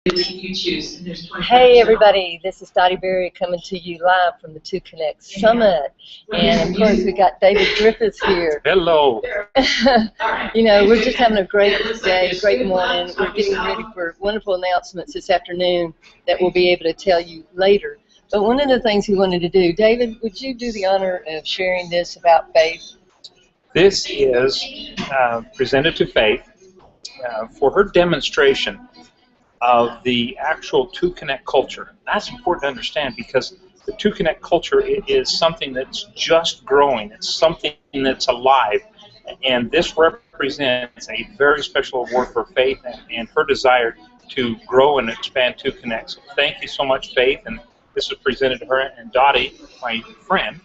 You choose. And there's 25 Hey everybody, this is Dottie Berry coming to you live from the 2Konnect Summit. And of course we got David Griffiths here. Hello. You know, we're just having a great day, great morning. We're getting ready for wonderful announcements this afternoon that we'll be able to tell you later. But one of the things we wanted to do, David, would you do the honor of sharing this about Faith? This is presented to Faith for her demonstration of the actual 2Konnect culture. That's important to understand because the 2Konnect culture is something that's just growing. It's something that's alive. And this represents a very special award for Faith and her desire to grow and expand 2Konnect. So thank you so much, Faith. And this was presented to her and Dottie, my friend,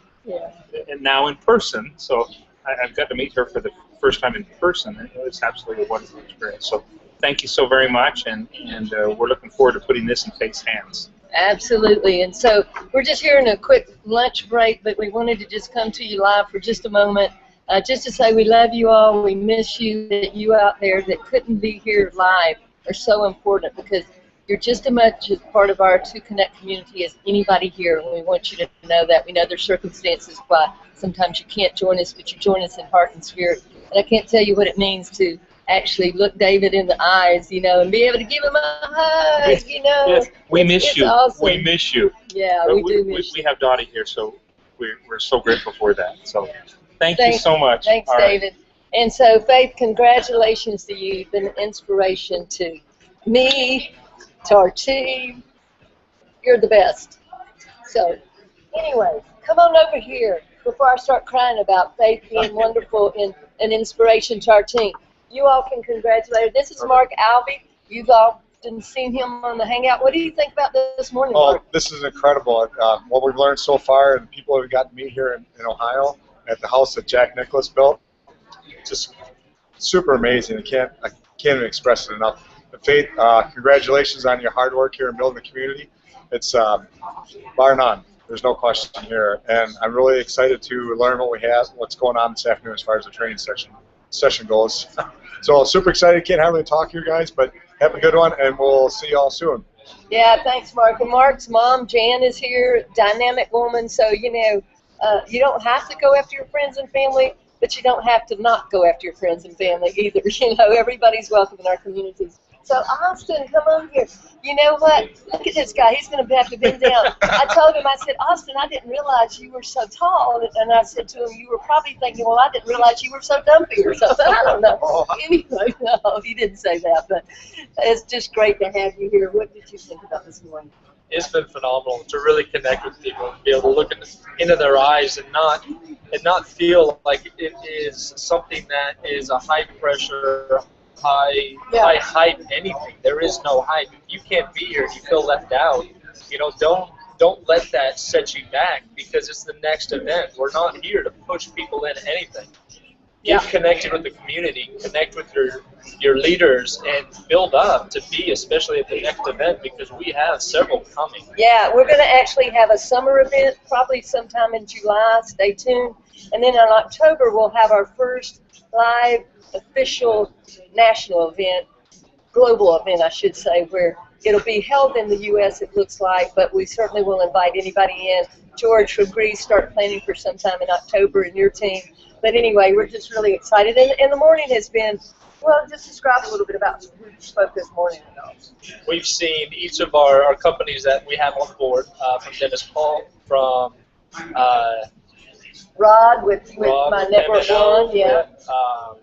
and now in person. So I've got to meet her for the first time in person. And it was absolutely a wonderful experience. So thank you so very much, and we're looking forward to putting this in Faith's hands. Absolutely. And so we're just here in a quick lunch break, but we wanted to just come to you live for just a moment, just to say we love you all, we miss you, that you out there that couldn't be here live are so important because you're just as much a part of our 2Konnect community as anybody here, and we want you to know that. We know there's circumstances why sometimes you can't join us, but you join us in heart and spirit. And I can't tell you what it means to actually look David in the eyes, you know, and be able to give him a hug, you know. Yes, we miss you. Awesome. We miss you. Yeah, we do miss we you. have Dottie here, so we're so grateful for that. So thank you so much. Thanks, All right. David. And so, Faith, congratulations to you. You've been an inspiration to me, to our team. You're the best. So, anyway, come on over here before I start crying about Faith being wonderful and an inspiration to our team. You all can congratulate her. This is Mark Alvey. You've all seen him on the Hangout. What do you think about this morning, Mark? Oh, this is incredible. What we've learned so far, and people have gotten to meet here in Ohio at the house that Jack Nicklaus built, just super amazing. I can't even express it enough. Faith, congratulations on your hard work here in building the community. It's bar none. There's no question here, and I'm really excited to learn what we have, what's going on this afternoon as far as the training session goes. So super excited. Can't hardly talk here, guys, but have a good one, and we'll see you all soon. Yeah, thanks, Mark. And Mark's mom, Jan, is here, dynamic woman. So, you know, you don't have to go after your friends and family, but you don't have to not go after your friends and family either. You know, everybody's welcome in our communities. So, Austin, come on here. You know what? Look at this guy. He's going to have to bend down. I told him, I said, Austin, I didn't realize you were so tall. And I said to him, you were probably thinking, well, I didn't realize you were so dumpy or something. I don't know. Anyway, no, he didn't say that. But it's just great to have you here. What did you think about this morning? It's been phenomenal to really connect with people and be able to look into their eyes and not feel like it is something that is a high pressure, high hype anything. There is no hype. If you can't be here and you feel left out, you know, don't let that set you back because it's the next event. We're not here to push people into anything. Get connected with the community, connect with your leaders, and build up to be, especially at the next event, because we have several coming. Yeah, we're going to actually have a summer event probably sometime in July. Stay tuned. And then in October, we'll have our first live official national event, global event, I should say, where it'll be held in the U.S., it looks like, but we certainly will invite anybody in. George from Greece, start planning for sometime in October in your team. But anyway, we're just really excited. And the morning has been, well, just describe a little bit about who spoke this morning. We've seen each of our companies that we have on board, from Dennis Paul, from Rod with my Network One, yeah.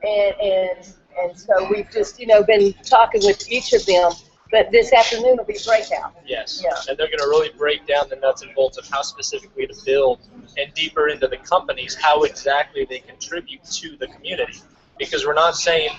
And so we've just, you know, been talking with each of them. But this afternoon will be breakout. Yes, yeah. And they're going to really break down the nuts and bolts of how specifically to build and deeper into the companies, how exactly they contribute to the community. Because we're not saying,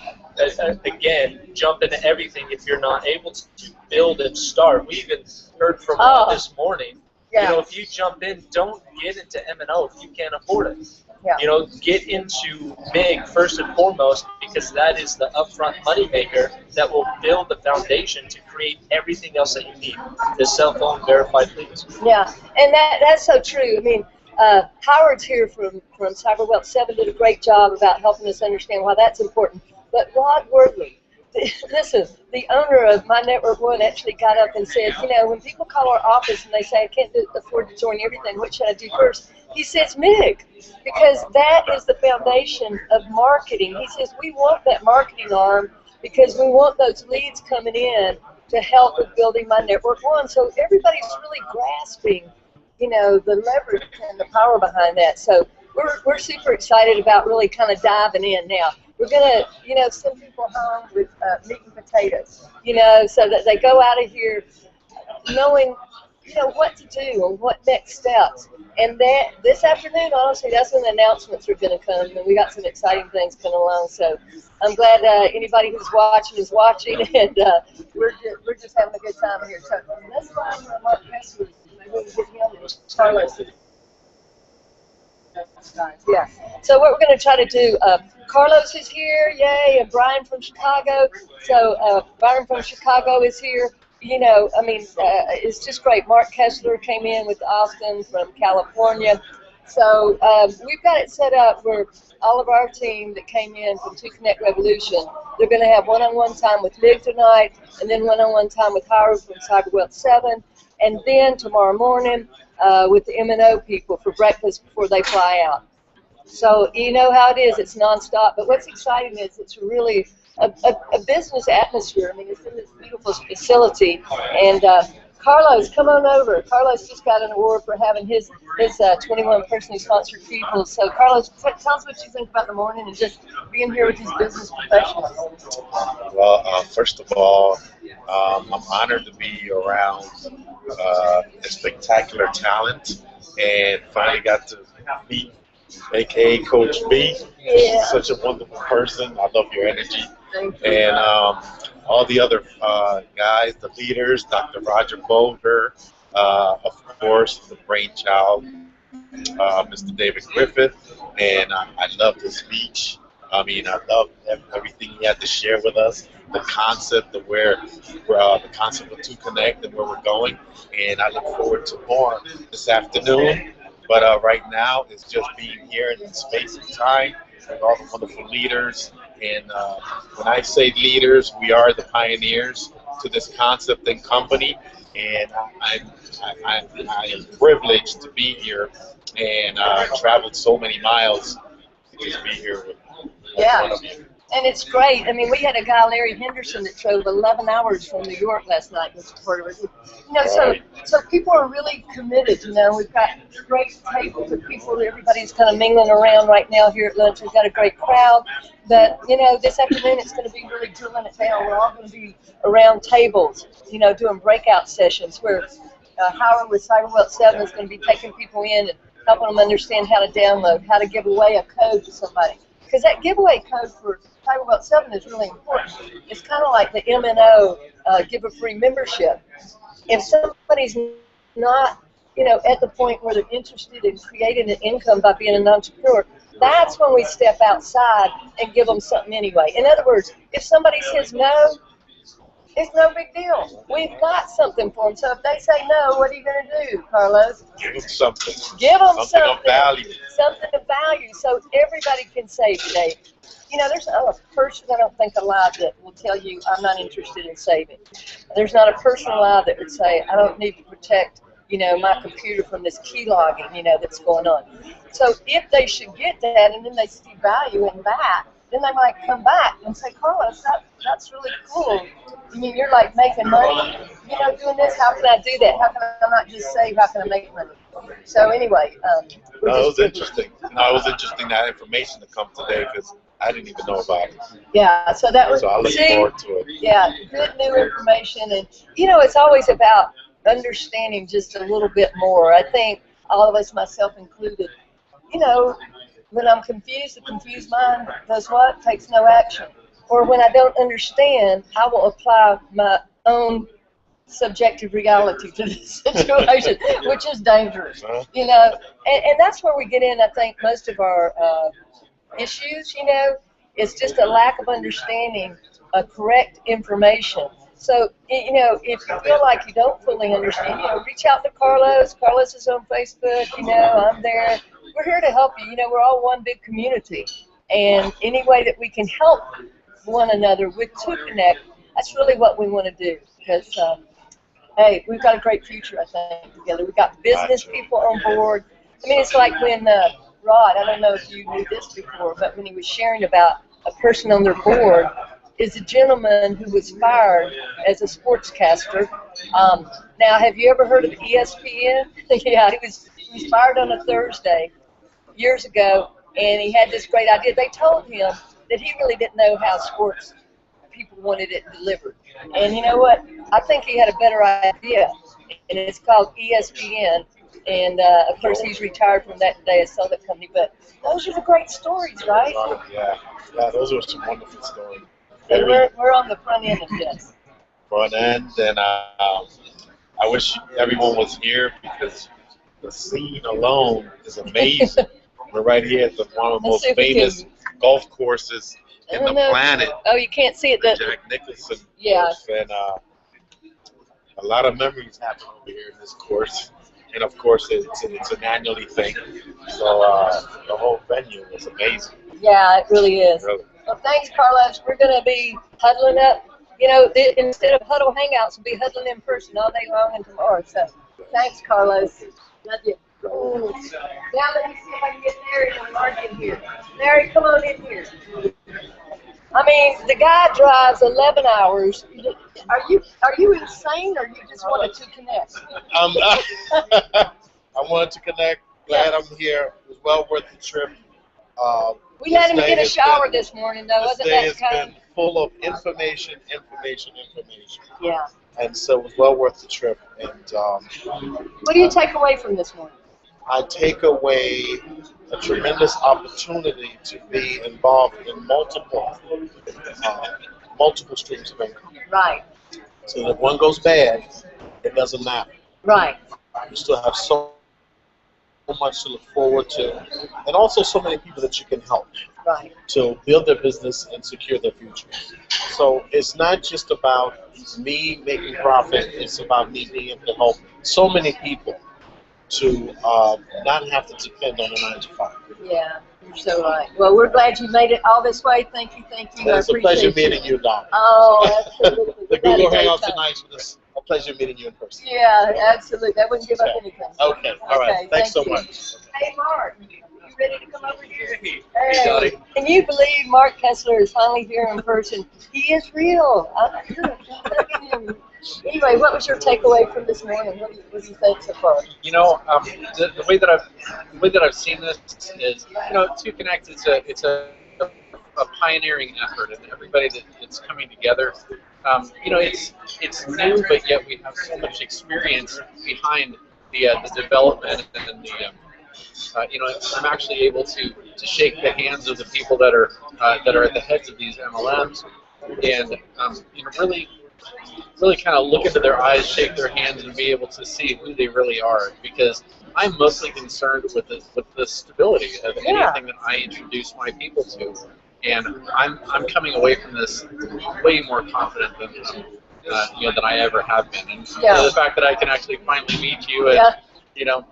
again, jump into everything if you're not able to build and start. We even heard from Rod this morning, you know, if you jump in, don't get into M&O if you can't afford it. Yeah. You know, get into MIG first and foremost because that is the upfront moneymaker that will build the foundation to create everything else that you need. The cell phone verified leads. Yeah, and that's so true. I mean, Howard's here from CyberWealth 7 did a great job about helping us understand why that's important. But Rod Wordley, listen, the owner of My Network One actually got up and said, you know, when people call our office and they say, I can't afford to join everything, what should I do first? He says, MIG, because that is the foundation of marketing. He says, we want that marketing arm because we want those leads coming in to help with building My Network One. So everybody's really grasping, you know, the leverage and the power behind that. So we're super excited about really kind of diving in now. We're going to, you know, send people home with meat and potatoes, you know, so that they go out of here knowing, you know, what to do and what next steps. And that this afternoon, honestly, that's when the announcements are going to come, and we got some exciting things coming along. So I'm glad anybody who's watching is watching, and we're just having a good time here. So let's find Mark Kessler. Maybe we can get him and Carlos. Yeah. So what we're going to try to do, Carlos is here, yay, and Brian from Chicago. So Brian from Chicago is here. You know, I mean, it's just great. Mark Kessler came in with Austin from California. So we've got it set up where all of our team that came in from 2Konnect Revolution, they're going to have one-on-one time with Mig tonight, and then one-on-one time with Howard from CyberWealth 7, and then tomorrow morning with the M&O people for breakfast before they fly out. So you know how it is, it's nonstop. But what's exciting is it's really a business atmosphere. I mean, it's in this beautiful facility. And Carlos, come on over. Carlos just got an award for having his 21 personally sponsored people. So Carlos, tell us what you think about the morning and just being here with these business professionals. Well, first of all, I'm honored to be around a spectacular talent and finally got to meet aka Coach B. Yeah. Such a wonderful person. I love your energy. And all the other guys, the leaders, Dr. Roger Boulder, of course, the brainchild, Mr. David Griffith. And I loved his speech. I mean, I loved everything he had to share with us, the concept of the concept of 2Konnect and where we're going. And I look forward to more this afternoon. But right now, it's just being here in the space and time with all the wonderful leaders. And when I say leaders, we are the pioneers to this concept and company. And I am privileged to be here and traveled so many miles to just be here with one of you. And it's great. I mean, we had a guy, Larry Henderson, that drove 11 hours from New York last night. You know, so people are really committed. You know, we've got great tables of people. Everybody's kind of mingling around right now here at lunch. We've got a great crowd. But, you know, this afternoon it's going to be really drilling it down. We're all going to be around tables, you know, doing breakout sessions where Howard with CyberWealth 7 is going to be taking people in and helping them understand how to download, how to give away a code to somebody. Because that giveaway code for CyberWealth 7 is really important. It's kind of like the M&O give a free membership. If somebody's not, you know, at the point where they're interested in creating an income by being an entrepreneur, that's when we step outside and give them something anyway. In other words, if somebody says no, it's no big deal. We've got something for them. So if they say no, what are you going to do, Carlos? Give them something. Give them something of value. Something of value so everybody can save today. You know, there's a person I don't think alive that will tell you I'm not interested in saving. There's not a person alive that would say I don't need to protect, you know, my computer from this key logging, you know, that's going on. So if they should get that and then they see value in that, then they might come back and say, Carlos, that's really cool. I mean, you're like making money, you know, doing this. How can I do that? How can I not just save? How can I make money? So anyway, it was interesting. No, it was interesting that information to come today because I didn't even know about it. Yeah, so that was. So I look forward to it. Yeah, good new information, and you know, it's always about understanding just a little bit more. I think all of us, myself included, you know, when I'm confused, the confused mind does what? Takes no action. Or when I don't understand, I will apply my own subjective reality to the situation, which is dangerous, you know. And that's where we get in, I think, most of our issues, you know. It's just a lack of understanding correct information. So, you know, if you feel like you don't fully understand, you know, reach out to Carlos. Carlos is on Facebook, you know, I'm there. We're here to help you. You know, we're all one big community. And any way that we can help one another with 2Konnect. That's really what we want to do because, hey, we've got a great future, I think, together. We've got business people on board. I mean, it's like when Rod, I don't know if you knew this before, but when he was sharing about a person on their board is a gentleman who was fired as a sportscaster. Now, have you ever heard of ESPN? Yeah, he was fired on a Thursday years ago, and he had this great idea. They told him that he really didn't know how sports people wanted it delivered. And you know what? I think he had a better idea, and it's called ESPN. And, of course, he's retired from that today, sold that company. But those are the great stories, right? Yeah, those were some wonderful stories. And we're on the front end of this. Front end, and I wish everyone was here because the scene alone is amazing. We're right here at one of the most famous golf courses in the planet. Oh, you can't see it. Jack Nicklaus. Yeah. And a lot of memories happen over here in this course. And of course, it's an annually thing. So the whole venue is amazing. Yeah, it really is. Really. Well, thanks, Carlos. We're going to be huddling up. You know, instead of huddle hangouts, we'll be huddling in person all day long and tomorrow. So thanks, Carlos. Love you. Now let me see if I can get Mary and Mark in here. Mary, come on in here. I mean, the guy drives 11 hours. Are you insane, or you just wanted to connect? I wanted to connect. Glad I'm here. It was well worth the trip. We let him get a shower this morning, though. Wasn't that This day has been full of information. Yeah. And so it was well worth the trip. And what do you take away from this morning? I take away a tremendous opportunity to be involved in multiple multiple streams of income. Right. So that if one goes bad, it doesn't matter. Right. You still have so much to look forward to, and also so many people that you can help to build their business and secure their future. So it's not just about me making profit, it's about me being able to help so many people to not have to depend on a 9 to 5. Yeah, you're so right. Well, we're glad you made it all this way. Thank you. It's a pleasure meeting you, Doc. Oh, absolutely. The Google Hangout tonight was a pleasure meeting you in person. Yeah, absolutely. I wouldn't give up anything. Okay, all right. Thanks so much. Hey, Mark, you ready to come over here? Hey, can you believe Mark Kessler is finally here in person? He is real. Anyway, what was your takeaway from this morning? What do you think so far? You know, the way that I've seen this is, you know, 2Konnect it's a pioneering effort, and everybody that's coming together. You know, it's new, but yet we have so much experience behind the development and the. You know, I'm actually able to shake the hands of the people that are at the heads of these MLMs, and you know, really kind of look into their eyes, shake their hands, and be able to see who they really are. Because I'm mostly concerned with the stability of anything that I introduce my people to, and I'm coming away from this way more confident than you know, than I ever have been. And you know, the fact that I can actually finally meet you, and you know,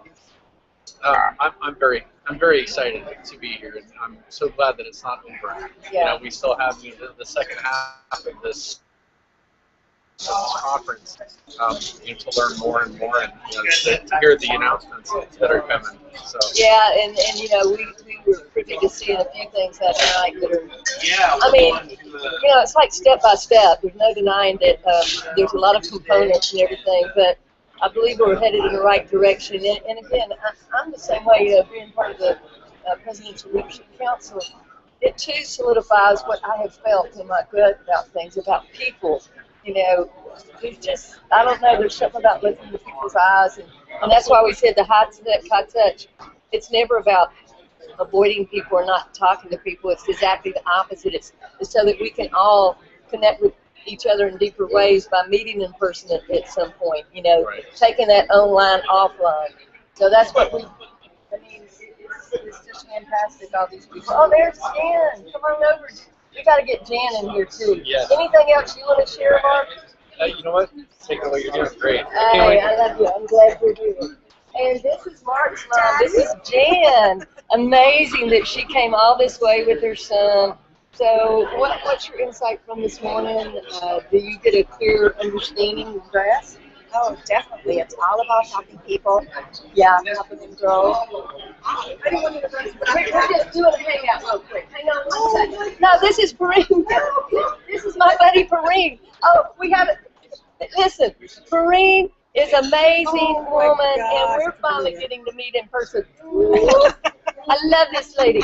I'm very excited to be here, and I'm so glad that it's not over. You know, we still have the second half of this conference, you know, to learn more and more, and you know, to hear the announcements that are coming. So yeah, and you know, we were privy to seeing a few things that night that are. I mean, you know, it's like step by step. There's no denying that there's a lot of components and everything, but I believe we're headed in the right direction. And again, I'm the same way. Being part of the Presidential Leadership Council, it too solidifies what I have felt in my gut about things, about people. You know, there's just, I don't know, there's something about looking into people's eyes, and that's why we said the high touch. It's never about avoiding people or not talking to people. It's exactly the opposite. It's so that we can all connect with each other in deeper ways by meeting in person at some point, you know, taking that online, offline. So that's what we, I mean, it's just fantastic, all these people. Oh, there's Jan. Come on over. We got to get Jan in here, too. Yes. Anything else you want to share, Mark? You know what? Take it away. You're doing great. Hey, I love you. I'm glad you're here. And this is Mark's mom. This is Jan. Amazing that she came all this way with her son So what's your insight from this morning? Do you get a clear understanding of grass? Oh, definitely. It's all about helping people. Yeah, helping them grow. We're just doing a hangout real quick. Hang on one second. No, this is Pareen. This is my buddy Pareen. Oh, we have it. Listen, Pareen is an amazing woman, and we're finally getting to meet in person. I love this lady.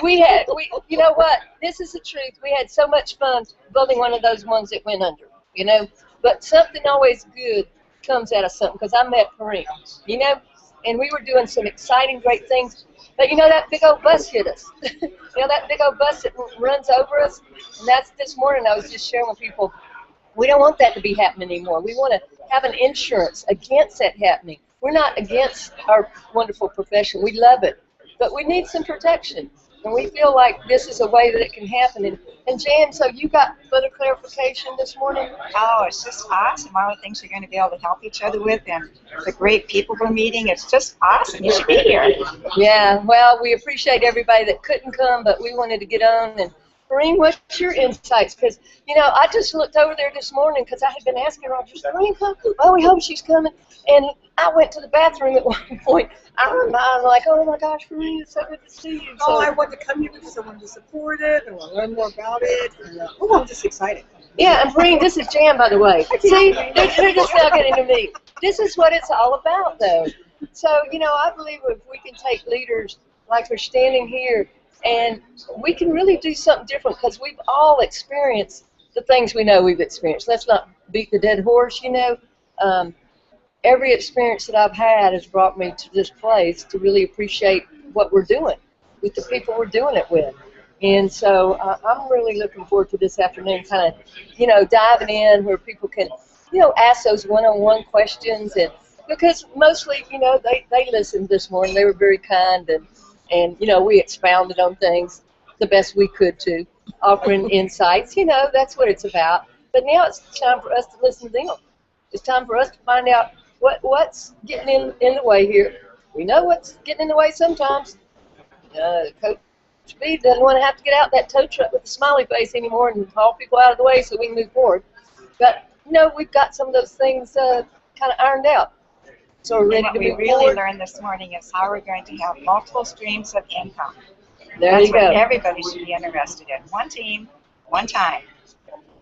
You know what? This is the truth. We had so much fun building one of those ones that went under, you know. But something always good comes out of something, because I met Kareem, you know, and we were doing some exciting, great things. But, you know, that big old bus hit us. You know, that big old bus that runs over us. And that's this morning I was just sharing with people. We don't want that to be happening anymore. We want to have an insurance against that happening. We're not against our wonderful profession. We love it. But we need some protection. And we feel like this is a way that it can happen. And Jan, so you got further clarification this morning? Oh, it's just awesome. All the things you're going to be able to help each other with, and the great people we're meeting. It's just awesome. You should be here. Yeah, well, we appreciate everybody that couldn't come, but we wanted to get on. And Maureen, what's your insights? Because, you know, I just looked over there this morning because I had been asking her, does Maureen come? Oh, we hope she's coming. And I went to the bathroom at one point. I'm like, oh my gosh, Maureen, it's so good to see you. So, I wanted to come here because I wanted to support it, and I want to learn more about it. And, I'm just excited. yeah, and Maureen, this is Jan, by the way. See, they're just now getting to meet. This is what it's all about, though. So, you know, I believe if we can take leaders like we're standing here, and we can really do something different, because we've all experienced the things we know we've experienced. Let's not beat the dead horse, you know. Every experience that I've had has brought me to this place to really appreciate what we're doing with the people we're doing it with. And so I'm really looking forward to this afternoon, kind of, you know, diving in where people can, you know, ask those one-on-one questions. And because mostly, you know, they listened this morning. They were very kind, and you know, we expounded on things the best we could to, offering insights. You know, that's what it's about. But now it's time for us to listen to them. It's time for us to find out what's getting in the way here. We know what's getting in the way sometimes. Coach B doesn't want to have to get out that tow truck with a smiley face anymore and haul people out of the way so we can move forward. But, you know, we've got some of those things kind of ironed out. So we're ready to move forward. What we really learned this morning is how we're going to have multiple streams of income. There you go. That's what everybody should be interested in. One team, one time.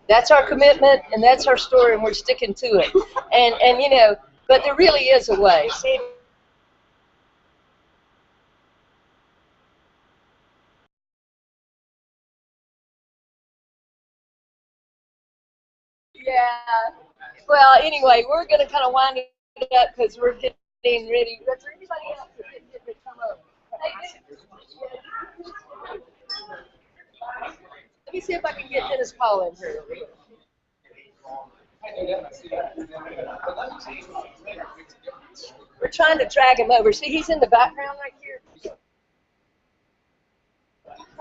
That's our commitment, and that's our story, and we're sticking to it. And you know, but there really is a way. Yeah. Well, anyway, we're going to kind of wind it up because we're getting ready. Is there anybody else that didn't get to come up? Let me see if I can get Dennis Paul in here. We're trying to drag him over. See, he's in the background right here.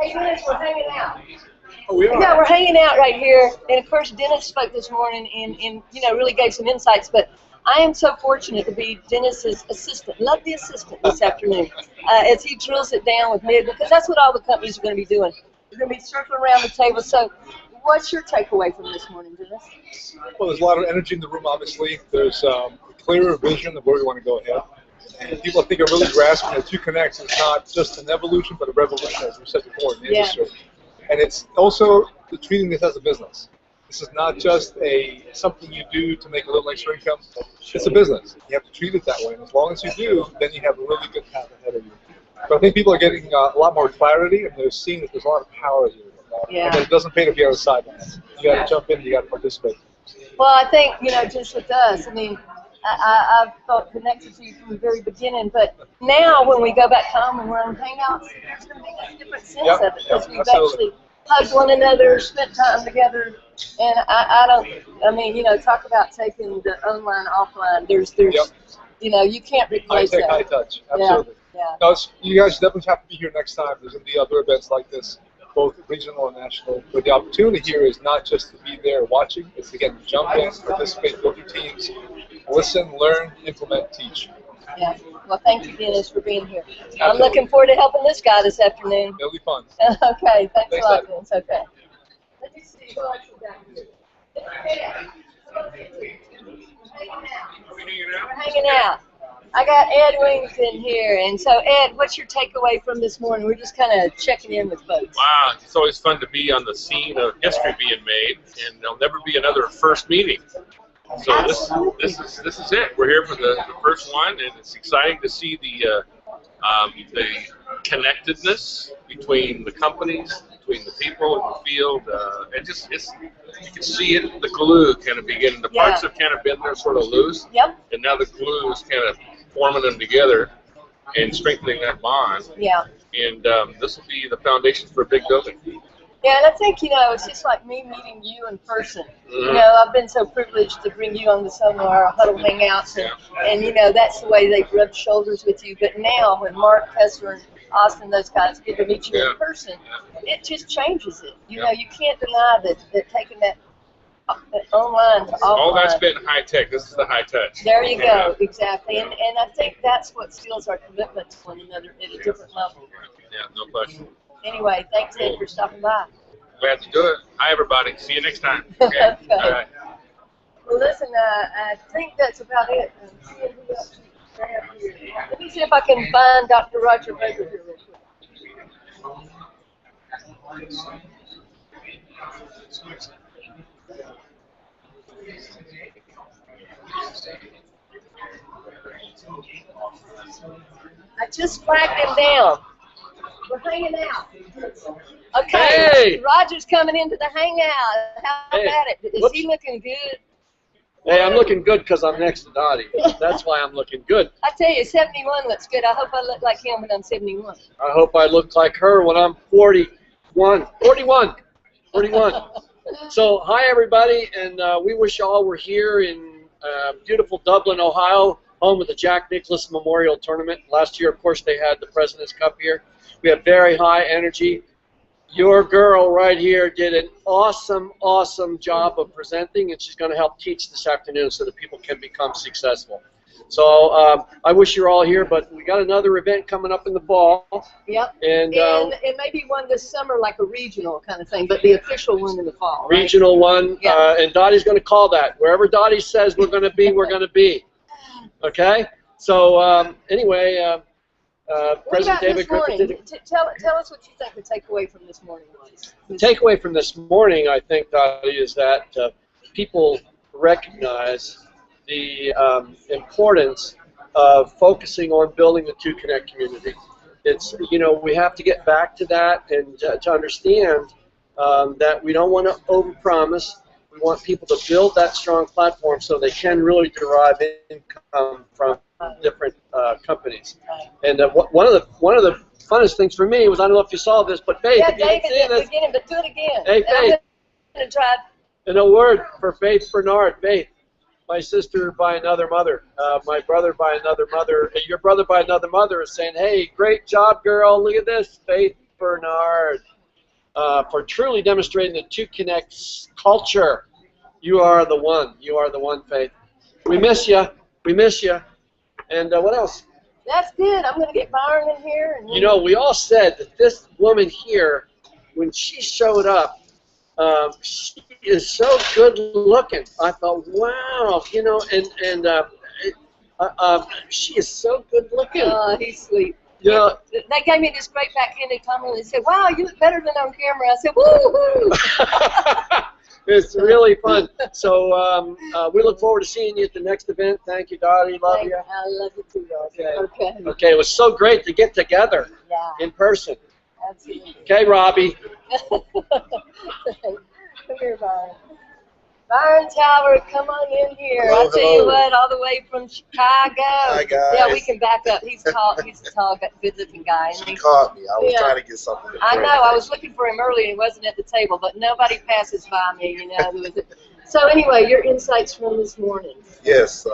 Hey, Dennis, we're hanging out. Oh, we are. Yeah, we're hanging out right here. And, of course, Dennis spoke this morning and you know, really gave some insights. But I am so fortunate to be Dennis's assistant, lovely assistant this afternoon, as he drills it down with me, because that's what all the companies are going to be doing. They're going to be circling around the table. So what's your takeaway from this morning, Dennis? Well, there's a lot of energy in the room, obviously. There's a clearer vision of where we want to go ahead. And people, I think, are really grasping that 2Konnect is not just an evolution, but a revolution, as we said before, in the industry. And it's also treating this as a business. This is not just something you do to make a little extra income. It's a business. You have to treat it that way. And as long as you do, then you have a really good path ahead of you. But I think people are getting a lot more clarity, and they're seeing that there's a lot of power here. Yeah. And that it doesn't pay to be on the sidelines. You got to jump in. You got to participate. Well, I think, you know, just with us, I mean, I've felt connected to you from the very beginning, but now when we go back home and we're on Hangouts, there's going to be a different sense of it, because we've actually hugged one another, spent time together, and I mean, you know, talk about taking the online, offline. There's you know, you can't replace that. High touch, absolutely. Yeah. No, you guys definitely have to be here next time. There's going to be other events like this, both regional and national. But the opportunity here is not just to be there watching, it's to get jump in, participate, build your teams, listen, learn, implement, teach. Yeah. Well, thank you, Dennis, for being here. I'm looking forward to helping this guy this afternoon. It'll be fun. Okay, thanks a lot, Daddy. Dennis. Okay. Let me see who else we got here. We're hanging out. I got Ed Wington here, and so Ed, what's your takeaway from this morning? We're just kind of checking in with folks. Wow, it's always fun to be on the scene of history being made, and there'll never be another first meeting. So this is it. We're here for the first one, and it's exciting to see the connectedness between the companies, between the people in the field. You can see it, the glue kind of beginning. The parts have kind of been there sort of loose, and now the glue is kind of forming them together and strengthening that bond. Yeah. And this will be the foundation for a big building. Yeah, and I think, it's just like me meeting you in person. I've been so privileged to bring you on to some of our huddle hangouts, and that's the way they've rubbed shoulders with you. But now, when Mark, Kessler, and Austin, those guys get to meet you in person, it just changes it. You can't deny that taking that online to offline. All that's been high tech. This is the high touch. There you go, exactly. And I think that's what seals our commitment to one another at a different level. Yeah, no question. Anyway, thanks, Ed, for stopping by. Glad to do it. Hi, everybody. See you next time. Okay. Okay. All right. Well, listen, I think that's about it. Let me see if I can find Dr. Roger Baker here real quick. I just flagged him down. We're hanging out. Okay, Hey! Roger's coming into the hangout. How Hey, about it? Is he looking good? Hey, I'm looking good because I'm next to Dottie. That's why I'm looking good. I tell you, 71 looks good. I hope I look like him when I'm 71. I hope I look like her when I'm 41. So, hi, everybody, and we wish y'all were here in beautiful Dublin, Ohio, home of the Jack Nicklaus Memorial Tournament. Last year, of course, they had the President's Cup here. We have very high energy. Your girl right here did an awesome, awesome job of presenting, and she's going to help teach this afternoon so that people can become successful. So I wish you're all here, but we got another event coming up in the fall. Yep. And maybe one this summer, like a regional kind of thing, but the official one in the fall. Right? Regional one, Yep. and Dottie's going to call that. Wherever Dottie says we're going to be, we're going to be. Okay? So anyway, President David Griffith did it. Tell us what you think the takeaway from this morning was. The takeaway from this morning, I think, Dottie, is that people recognize the importance of focusing on building the 2Konnect community. It's, we have to get back to that and to understand that we don't want to overpromise. We want people to build that strong platform so they can really derive income from different companies. And one of the funnest things for me was, I don't know if you saw this, but Faith, Yeah, if you didn't David see did this, beginning, but do it again. Hey, Faith. I'm going to try. and a word for Faith Bernard. Faith, my sister by another mother, my brother by another mother, your brother by another mother is saying, hey, great job, girl. Look at this, Faith Bernard, for truly demonstrating the 2Konnect culture. You are the one. You are the one, Faith. We miss you. We miss you. And what else? That's good. I'm going to get Byron in here. And We all said that this woman here, when she showed up, she is so good looking. I thought, wow, and she is so good looking. Oh, he's sweet. Yeah. They gave me this great backhanded compliment. They said, wow, you look better than on camera. I said, woo-hoo. It's really fun. So we look forward to seeing you at the next event. Thank you, Dottie. Love you. I love you too, Roger. Okay. Okay. Okay, it was so great to get together in person. Absolutely. Okay, Robbie. Come here, Byron. Byron Tower, come on in here. Hello, I'll tell you hello. what, all the way from Chicago. Hi, guys. Yeah, we can back up. He's a tall, good-looking guy. Isn't She he? caught me. I was Yeah. trying to get something to I drink. know. I was looking for him earlier. He wasn't at the table, but nobody passes by me, So anyway, your insights from this morning. Yes,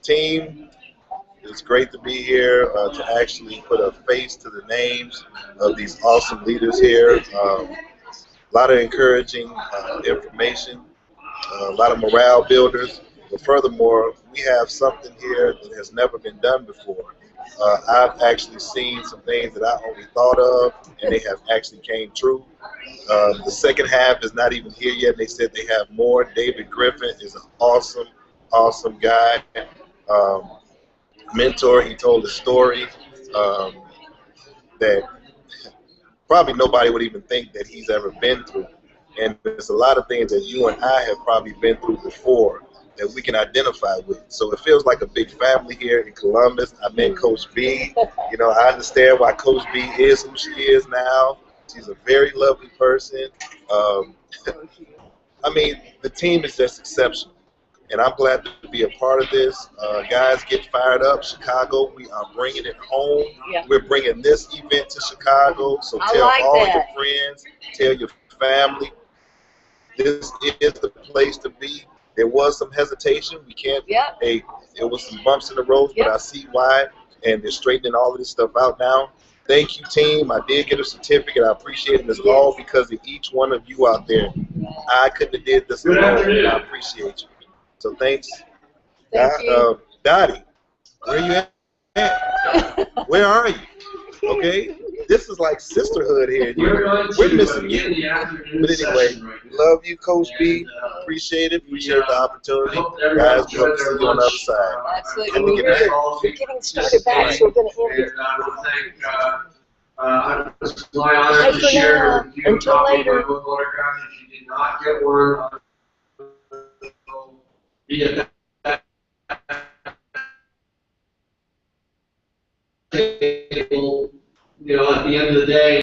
team, it's great to be here to actually put a face to the names of these awesome leaders here. A lot of encouraging information, a lot of morale builders. But furthermore, we have something here that has never been done before. I've actually seen some things that I only thought of, and they have actually came true. The second half is not even here yet. They said they have more. David Griffin is an awesome, awesome guy. Mentor. He told a story that probably nobody would even think that he's ever been through. And there's a lot of things that you and I have probably been through before that we can identify with. So it feels like a big family here in Columbus. I met Coach B. You know, I understand why Coach B is who she is now. She's a very lovely person. I mean, the team is just exceptional. And I'm glad to be a part of this. Guys, get fired up. Chicago, we are bringing it home. Yeah. We're bringing this event to Chicago. So tell all your friends, tell your family. This is the place to be. There was some hesitation. We can't. Yeah. It was some bumps in the road, but I see why, and they're straightening all of this stuff out now. Thank you, team. I did get a certificate. I appreciate it. It's all because of each one of you out there. I couldn't have did this alone, and I appreciate you. So thanks. Thank you. Dottie, where you at? Where are you? Okay? This is like sisterhood here. We're missing you. But anyway, love you, Coach B. Appreciate it. Appreciate the opportunity. Guys, we hope to see you on the other side. Absolutely. We're getting started back, so we're going to end it. Bye for now. Until later. You know, at the end of the day,